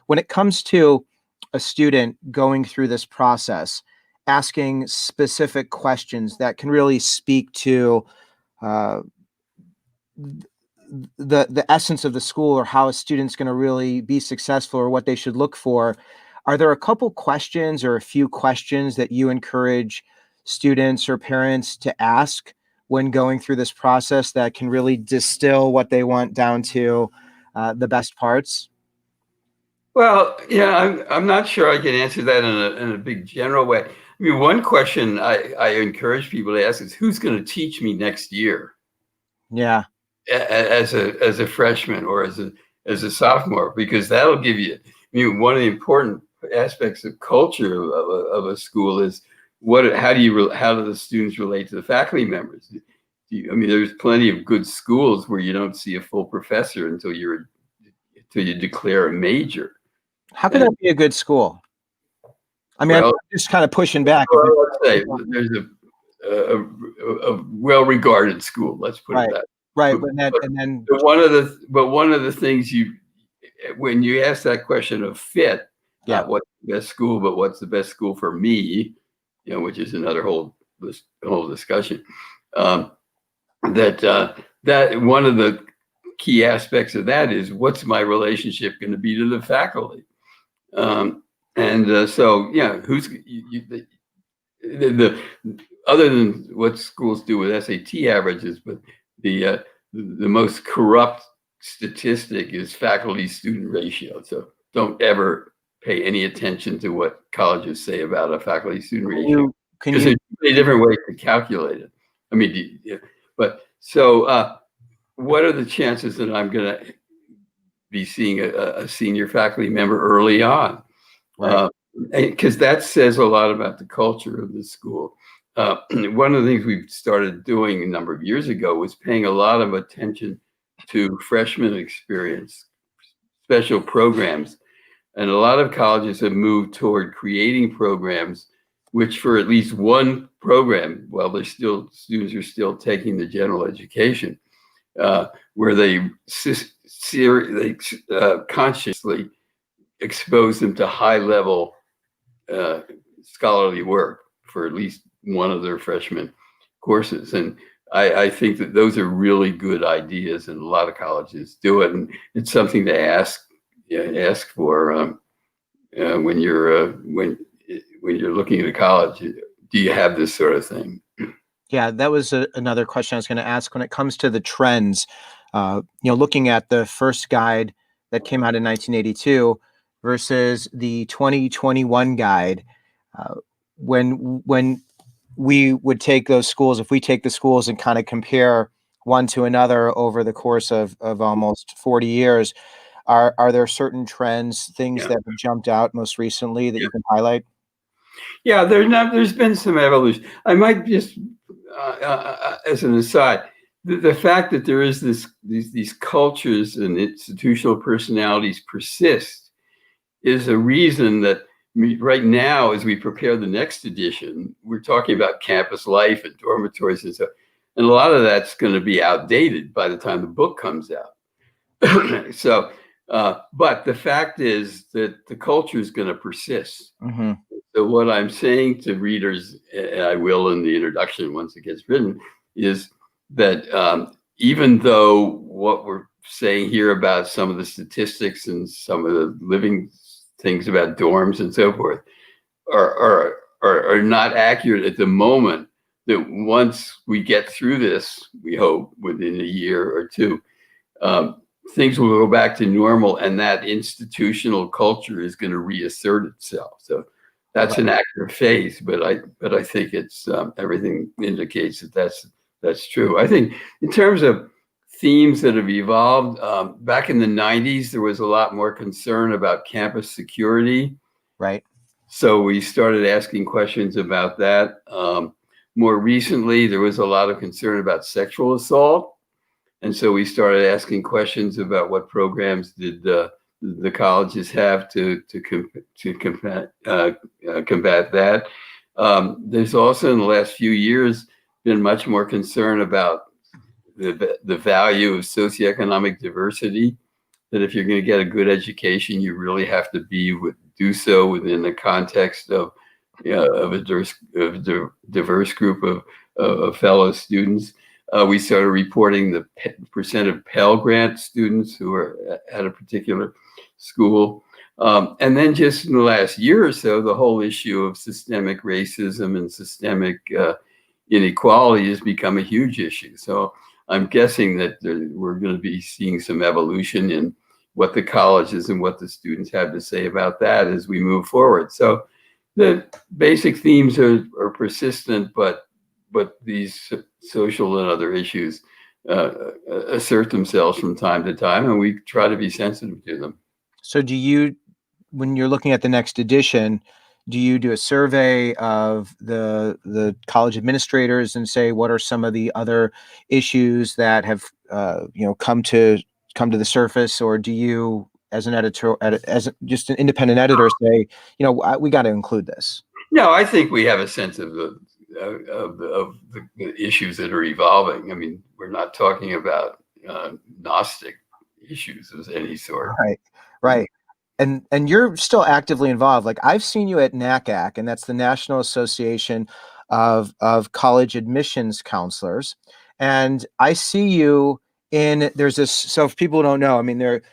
[SPEAKER 1] When it comes to a student going through this process, asking specific questions that can really speak to uh, the essence of the school or how a student's going to really be successful or what they should look for, are there a couple questions or a few questions that you encourage students or parents to ask when going through this process that can really distill what they want down to the best parts?
[SPEAKER 2] Well, yeah, I'm not sure I can answer that in a big general way. I mean, one question I encourage people to ask is, who's going to teach me next year
[SPEAKER 1] Yeah.
[SPEAKER 2] as a freshman or as a sophomore? Because that'll give you. I mean, one of the important aspects of culture of a school is how do the students relate to the faculty members? I mean, there's plenty of good schools where you don't see a full professor until you declare a major.
[SPEAKER 1] How can that be a good school? I mean, I'm
[SPEAKER 2] Well,
[SPEAKER 1] just kind of pushing back.
[SPEAKER 2] let's say there's a well-regarded school. Let's put it
[SPEAKER 1] Right,
[SPEAKER 2] that.
[SPEAKER 1] right,
[SPEAKER 2] But,
[SPEAKER 1] and then
[SPEAKER 2] one of the things when you ask that question of fit,
[SPEAKER 1] yeah,
[SPEAKER 2] not what's the best school, but what's the best school for me, which is another whole discussion. That one of the key aspects of that is, what's my relationship going to be to the faculty? So yeah, the other than what schools do with SAT averages, but the most corrupt statistic is faculty-student ratio. So don't ever pay any attention to what colleges say about a faculty-student ratio, because there's many different ways to calculate it. I mean, but so what are the chances that I'm going to be seeing a senior faculty member early on?
[SPEAKER 1] right.
[SPEAKER 2] Because that says a lot about the culture of the school. One of the things we started doing a number of years ago was paying a lot of attention to freshman experience, special programs. And a lot of colleges have moved toward creating programs which, for at least one program, while students are still taking the general education, where they consciously expose them to high-level scholarly work for at least one of their freshman courses. And I think that those are really good ideas, and a lot of colleges do it. And it's something to ask for when you're looking at a college. do you have this sort of thing?
[SPEAKER 1] Yeah, that was another question I was going to ask when it comes to the trends. Looking at the first guide that came out in 1982 versus the 2021 guide, uh, when we would take those schools, if we take the schools and kind of compare one to another over the course of almost 40 years, are there certain trends, things
[SPEAKER 2] Yeah.
[SPEAKER 1] that have jumped out most recently that
[SPEAKER 2] Yeah.
[SPEAKER 1] you can highlight?
[SPEAKER 2] Yeah, there's been some evolution. I might just, as an aside, the fact that there is these cultures and institutional personalities persist is a reason that right now, as we prepare the next edition, we're talking about campus life and dormitories and stuff. And a lot of that's going to be outdated by the time the book comes out. So, but the fact is that the culture is going to persist.
[SPEAKER 1] Mm-hmm.
[SPEAKER 2] So what I'm saying to readers, and I will in the introduction once it gets written, is that even though what we're saying here about some of the statistics and some of the living things about dorms and so forth are not accurate at the moment, that once we get through this, we hope within a year or two, things will go back to normal, and that institutional culture is going to reassert itself. So that's an active phase, but I think it's everything indicates that that's true. I think in terms of themes that have evolved, back in the 90s, there was a lot more concern about campus security.
[SPEAKER 1] Right.
[SPEAKER 2] So we started asking questions about that. More recently, there was a lot of concern about sexual assault. And so we started asking questions about what programs did the colleges have to combat that. There's also in the last few years been much more concern about the value of socioeconomic diversity. That if you're going to get a good education, you really have to do so within the context of a diverse group of fellow students. We started reporting the percent of Pell Grant students who are at a particular school. And then just in the last year or so, the whole issue of systemic racism and systemic inequality has become a huge issue. So I'm guessing that we're going to be seeing some evolution in what the colleges and what the students have to say about that as we move forward. So the basic themes are persistent, but these social and other issues assert themselves from time to time, and we try to be sensitive to them.
[SPEAKER 1] So when you're looking at the next edition, do you do a survey of the college administrators and say what are some of the other issues that have come to the surface, or do you, as an editor, as just an independent editor, say, we got to include this?
[SPEAKER 2] No, I think we have a sense of the issues that are evolving. I mean, we're not talking about Gnostic issues of any sort.
[SPEAKER 1] Right. And you're still actively involved. Like, I've seen you at NACAC, and that's the National Association of College Admissions Counselors. And I see you there's this, so if people don't know, I mean, there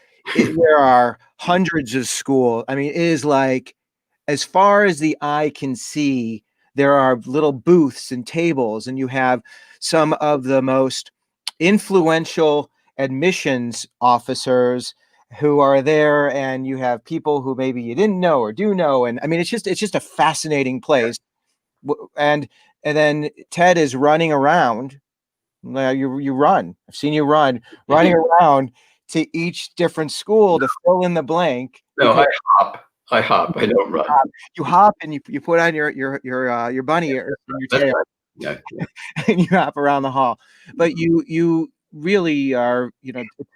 [SPEAKER 1] are hundreds of schools. I mean, it is like, as far as the eye can see, there are little booths and tables, and you have some of the most influential admissions officers who are there, and you have people who maybe you didn't know or do know. And I mean, it's just a fascinating place. And then Ted is running around. You run. I've seen you running around to each different school to fill in the blank.
[SPEAKER 2] No, I hop. I don't run.
[SPEAKER 1] You hop and you put on your bunny ears and your tail.
[SPEAKER 2] Yeah.
[SPEAKER 1] And you hop around the hall. But you really are,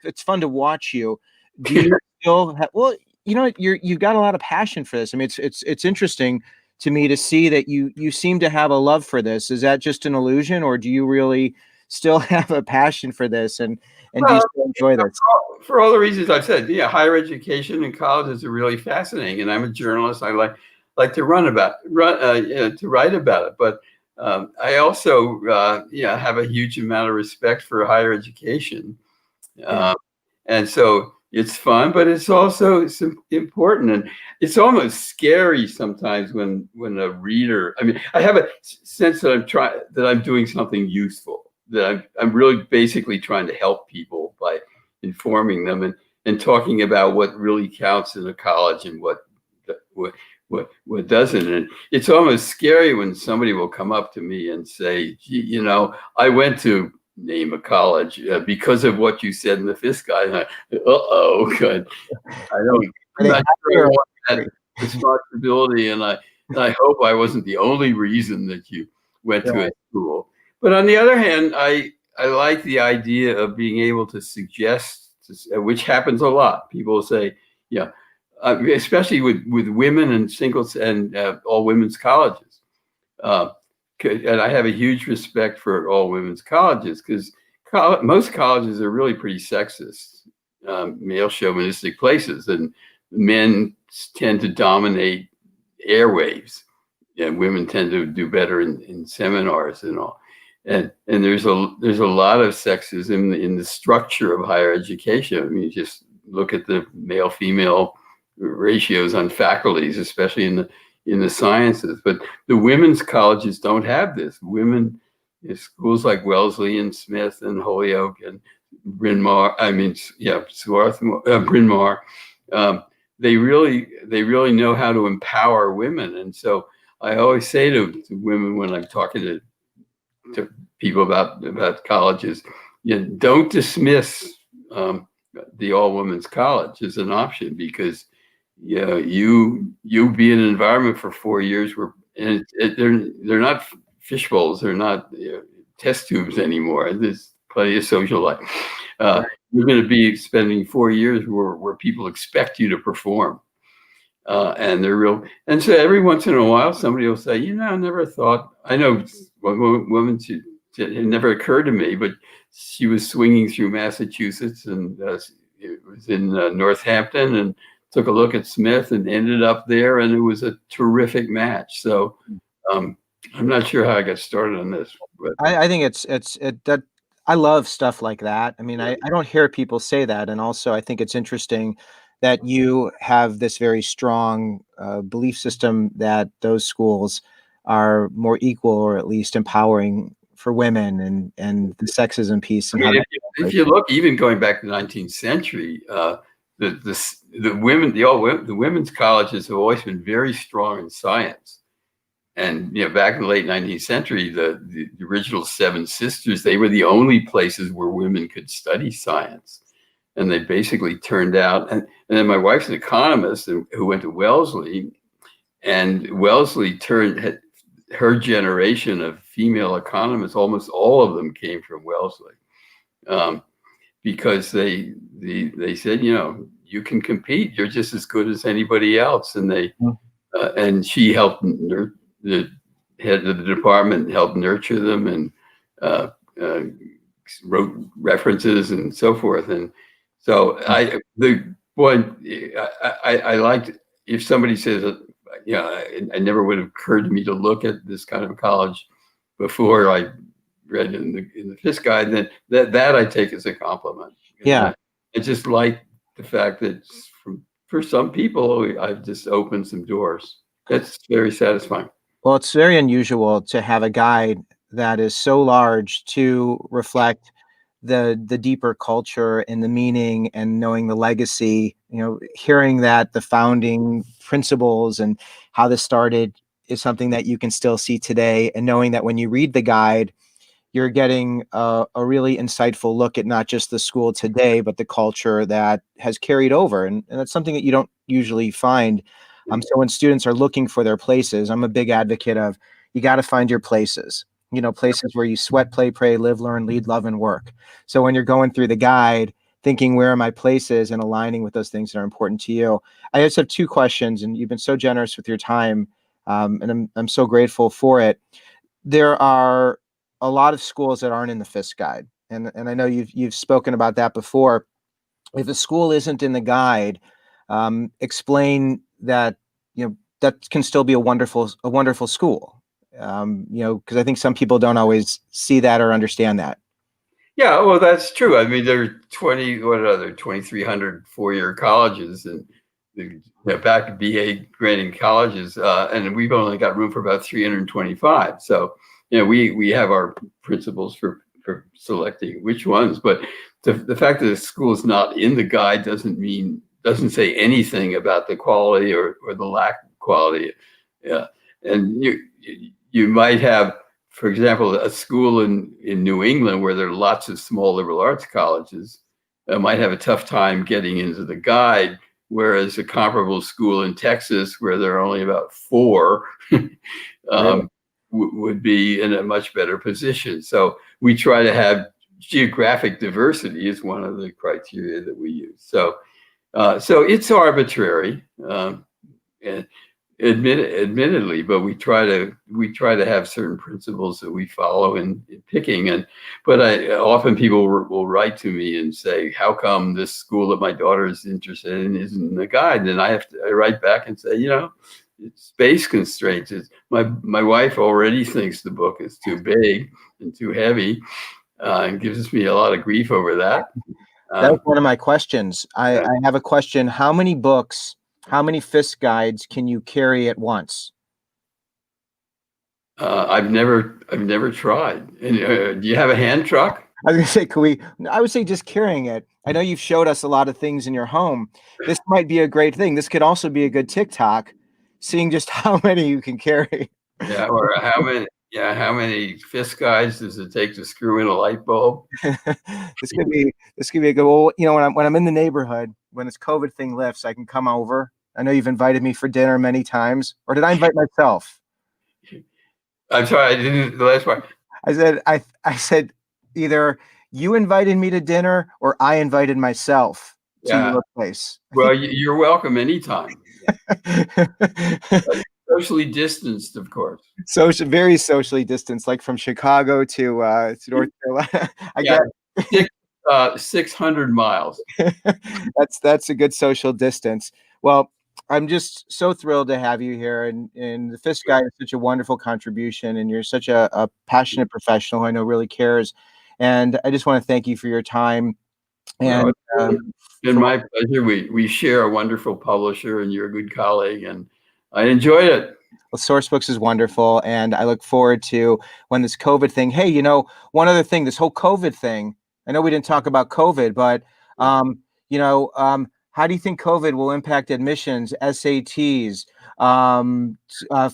[SPEAKER 1] it's fun to watch you. Do you still have, well, you've got a lot of passion for this. I mean, it's interesting to me to see that you seem to have a love for this. Is that just an illusion, or do you really still have a passion for this and do you still enjoy this?
[SPEAKER 2] For all the reasons I've said, higher education and colleges are really fascinating, and I'm a journalist. I like to write about it, but I also have a huge amount of respect for higher education, and so it's fun, but it's also important, and it's almost scary sometimes when a reader. I mean, I have a sense that I'm doing something useful. That I'm really basically trying to help people by informing them and talking about what really counts in a college and what what doesn't. And it's almost scary when somebody will come up to me and say, you know, I went to name a college because of what you said in the Fiske guide. Uh-oh, good. I'm
[SPEAKER 1] They
[SPEAKER 2] not
[SPEAKER 1] have
[SPEAKER 2] sure I
[SPEAKER 1] their
[SPEAKER 2] want that responsibility, and I hope I wasn't the only reason that you went to a
[SPEAKER 1] right.
[SPEAKER 2] school. But on the other hand, I like the idea of being able to suggest, which happens a lot. People say, yeah, especially with women and singles and all women's colleges. Uh, and I have a huge respect for all women's colleges because most colleges are really pretty sexist, male chauvinistic places, and men tend to dominate airwaves, and women tend to do better in seminars and all. And there's a lot of sexism in the structure of higher education. I mean, just look at the male female ratios on faculties, especially in the sciences. But the women's colleges don't have this. Women, schools like Wellesley and Smith and Holyoke and Bryn Mawr, I mean, yeah, Swarthmore, Bryn Mawr, they really know how to empower women. And so I always say to women when I'm talking to people about colleges, you know, don't dismiss the all women's college as an option, because you be in an environment for 4 years where they're not fish bowls, they're not test tubes anymore. There's plenty of social life. You're going to be spending 4 years where people expect you to perform, and they're real. And so every once in a while, somebody will say, you know, I never thought. I know one woman, it never occurred to me, but she was swinging through Massachusetts, and it was in Northampton, and took a look at Smith and ended up there, and it was a terrific match. So I'm not sure how I got started on this, but
[SPEAKER 1] I think that I love stuff like that. I mean, I don't hear people say that. And also I think it's interesting that you have this very strong belief system that those schools are more equal, or at least empowering for women, and the sexism piece
[SPEAKER 2] I
[SPEAKER 1] and how
[SPEAKER 2] mean,
[SPEAKER 1] that
[SPEAKER 2] if you look, even going back to the 19th century, the women's colleges have always been very strong in science. And back in the late 19th century, the original Seven Sisters, they were the only places where women could study science, and they basically turned out. And then my wife's an economist who went to Wellesley, and Wellesley turned her generation of female economists. Almost all of them came from Wellesley, because they said, you can compete. You're just as good as anybody else, and and she helped the head of the department helped nurture them, and wrote references and so forth. And so I liked, if somebody says, it never would have occurred to me to look at this kind of college before I read in the Fiske guide, then that I take as a compliment.
[SPEAKER 1] Yeah.
[SPEAKER 2] I just like the fact that for some people, I've just opened some doors. That's very satisfying.
[SPEAKER 1] Well, it's very unusual to have a guide that is so large to reflect the deeper culture and the meaning, and knowing the legacy, hearing that the founding principles and how this started is something that you can still see today, and knowing that when you read the guide, you're getting a really insightful look at not just the school today, but the culture that has carried over. And that's something that you don't usually find. So when students are looking for their places, I'm a big advocate of, you got to find your places, places where you sweat, play, pray, live, learn, lead, love, and work. So when you're going through the guide, thinking, where are my places, and aligning with those things that are important to you. I just have two questions, and you've been so generous with your time, and I'm so grateful for it. There are a lot of schools that aren't in the Fiske guide, and I know you've spoken about that before. If a school isn't in the guide, explain that that can still be a wonderful school. Because I think some people don't always see that or understand that.
[SPEAKER 2] Yeah, well, that's true. I mean, there are 2,300 four-year colleges, and back at BA granting colleges, and we've only got room for about 325. So, we have our principles for selecting which ones, but the fact that the school is not in the guide doesn't say anything about the quality or the lack of quality. Yeah, and you might have, for example, a school in New England where there are lots of small liberal arts colleges might have a tough time getting into the guide, whereas a comparable school in Texas where there are only about four
[SPEAKER 1] Really?
[SPEAKER 2] would be in a much better position. So we try to have geographic diversity is one of the criteria that we use. So it's arbitrary. And admittedly, but we try to have certain principles that we follow in picking. But often people will write to me and say, how come this school that my daughter is interested in isn't in the guide? And I write back and say, it's space constraints. My wife already thinks the book is too big and too heavy, and gives me a lot of grief over that.
[SPEAKER 1] That was one of my questions. I have a question. How many Fiske guides can you carry at once?
[SPEAKER 2] I've never tried. And, do you have a hand truck?
[SPEAKER 1] I was gonna say, I would say just carrying it. I know you've showed us a lot of things in your home. This might be a great thing. This could also be a good TikTok, seeing just how many you can carry.
[SPEAKER 2] Yeah, or how many Fiske guides does it take to screw in a light bulb?
[SPEAKER 1] This could be a good. Well, when I'm in the neighborhood, when this COVID thing lifts, I can come over. I know you've invited me for dinner many times, or did I invite myself?
[SPEAKER 2] I'm sorry, I didn't the last part.
[SPEAKER 1] I said either you invited me to dinner or I invited myself to your place.
[SPEAKER 2] Well, you're welcome anytime. Socially distanced, of course.
[SPEAKER 1] Very socially distanced, like from Chicago to North Carolina. I
[SPEAKER 2] get 600 miles.
[SPEAKER 1] That's a good social distance. Well, I'm just so thrilled to have you here, and the Fiske guy is such a wonderful contribution, and you're such a passionate professional who I know really cares. And I just want to thank you for your time. And
[SPEAKER 2] it's been my pleasure. We share a wonderful publisher, and you're a good colleague, and I enjoyed it.
[SPEAKER 1] Well, Sourcebooks is wonderful, and I look forward to when this COVID thing. Hey, one other thing, this whole COVID thing. I know we didn't talk about COVID, but how do you think COVID will impact admissions, SATs,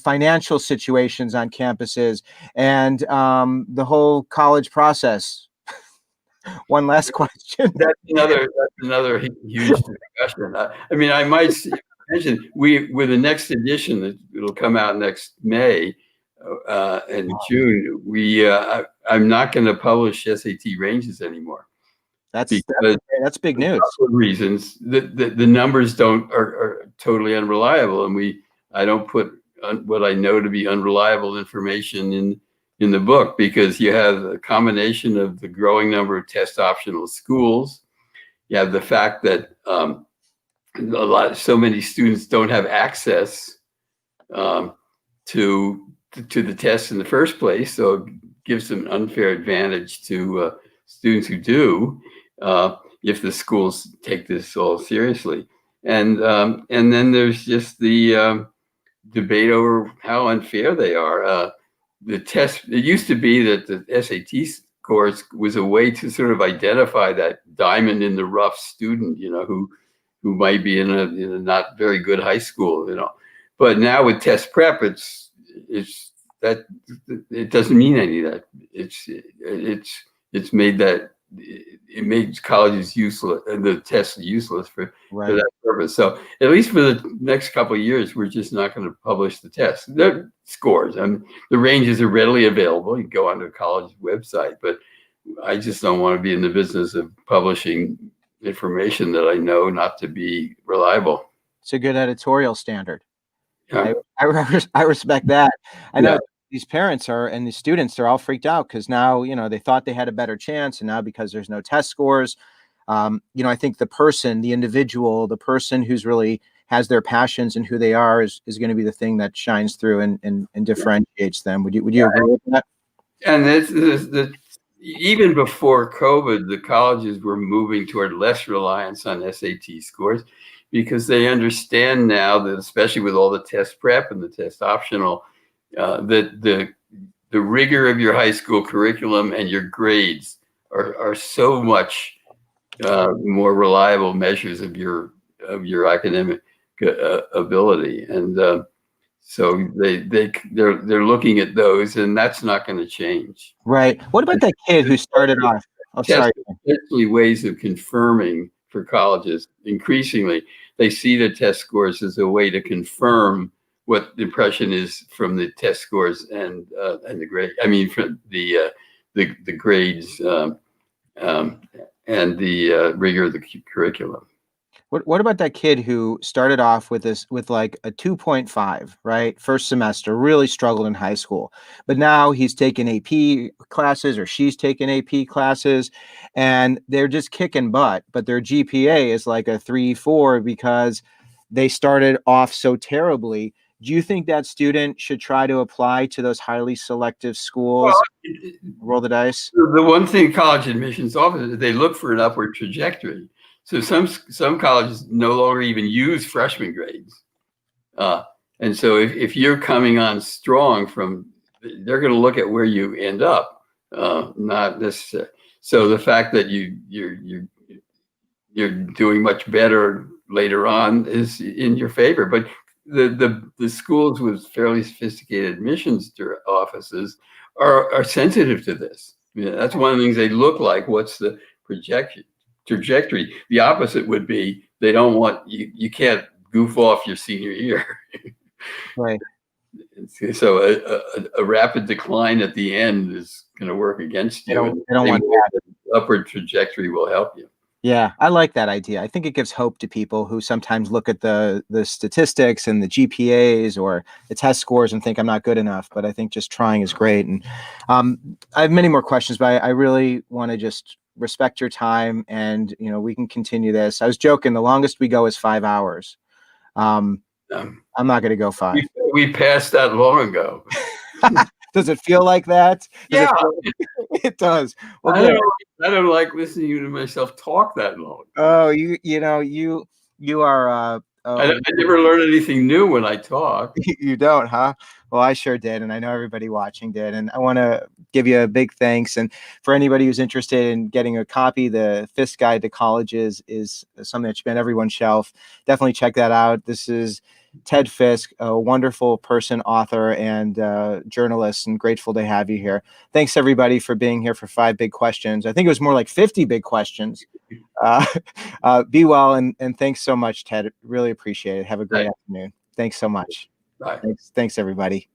[SPEAKER 1] financial situations on campuses, and the whole college process? One last question.
[SPEAKER 2] That's another huge discussion. I mean, I might mention with the next edition that it'll come out next May and June. I'm not going to publish SAT ranges anymore.
[SPEAKER 1] That's big news.
[SPEAKER 2] For reasons the numbers are totally unreliable, and I don't put what I know to be unreliable information in the book, because you have a combination of the growing number of test optional schools. You have the fact that so many students don't have access to the test in the first place, so it gives them an unfair advantage to students who do, if the schools take this all seriously. And then there's just the debate over how unfair they are. The test, it used to be that the SAT scores was a way to sort of identify that diamond in the rough student, who might be in a not very good high school, But now with test prep, it's that it doesn't mean any of that. It's made that it made colleges useless and the tests useless for that purpose. So at least for the next couple of years, we're just not going to publish the tests. The scores, the ranges are readily available. You can go onto the college website, but I just don't want to be in the business of publishing information that I know not to be reliable.
[SPEAKER 1] It's a good editorial standard. Yeah. I respect that. I know these parents and the students, they're all freaked out because now, they thought they had a better chance. And now because there's no test scores, I think the individual, the person who's really has their passions and who they are is going to be the thing that shines through and differentiates them. Would you agree with that?
[SPEAKER 2] And even before COVID, the colleges were moving toward less reliance on SAT scores because they understand now that, especially with all the test prep and the test optional, that the rigor of your high school curriculum and your grades are so much more reliable measures of your academic ability, and so they're looking at those, and that's not going to change.
[SPEAKER 1] Right. What about that kid who started off? Oh, sorry.
[SPEAKER 2] Essentially, ways of confirming for colleges. Increasingly, they see the test scores as a way to confirm what the impression is from the test scores and the grade. I mean, from the grades and the rigor of the curriculum.
[SPEAKER 1] What about that kid who started off with like a 2.5, right? First semester, really struggled in high school. But now he's taking AP classes or she's taking AP classes and they're just kicking butt, but their GPA is like a 3.4 because they started off so terribly. Do you think that student should try to apply to those highly selective schools?
[SPEAKER 2] Well,
[SPEAKER 1] roll the dice?
[SPEAKER 2] The one thing college admissions office, they look for an upward trajectory. So some colleges no longer even use freshman grades. And so if you're coming on strong they're going to look at where you end up, not necessarily. So the fact that you're doing much better later on is in your favor. But the schools with fairly sophisticated admissions offices are sensitive to this. I mean, that's one of the things they look like. What's the trajectory? The opposite would be they don't want you can't goof off your senior year.
[SPEAKER 1] Right.
[SPEAKER 2] So a rapid decline at the end is going to work against you.
[SPEAKER 1] They don't want that.
[SPEAKER 2] Upward trajectory will help you.
[SPEAKER 1] Yeah, I like that idea. I think it gives hope to people who sometimes look at the statistics and the GPAs or the test scores and think I'm not good enough. But I think just trying is great. And I have many more questions, but I really want to just respect your time, and we can continue this. I was joking. The longest we go is 5 hours. I'm not going to go 5.
[SPEAKER 2] We passed that long ago.
[SPEAKER 1] Does it feel like that?
[SPEAKER 2] Yeah,
[SPEAKER 1] it does. Well,
[SPEAKER 2] I don't like listening to myself talk that long.
[SPEAKER 1] Oh, you are.
[SPEAKER 2] I never learn anything new when I talk.
[SPEAKER 1] You don't, huh? Well, I sure did, and I know everybody watching did. And I want to give you a big thanks. And for anybody who's interested in getting a copy, the Fiske Guide to Colleges is something that should be on everyone's shelf. Definitely check that out. This is Ted Fiske, a wonderful person, author, and journalist, and grateful to have you here. Thanks, everybody, for being here for 5 big questions. I think it was more like 50 big questions. Be well, and thanks so much, Ted. Really appreciate it. Have a great afternoon. Thanks so much.
[SPEAKER 2] Bye.
[SPEAKER 1] Thanks, everybody.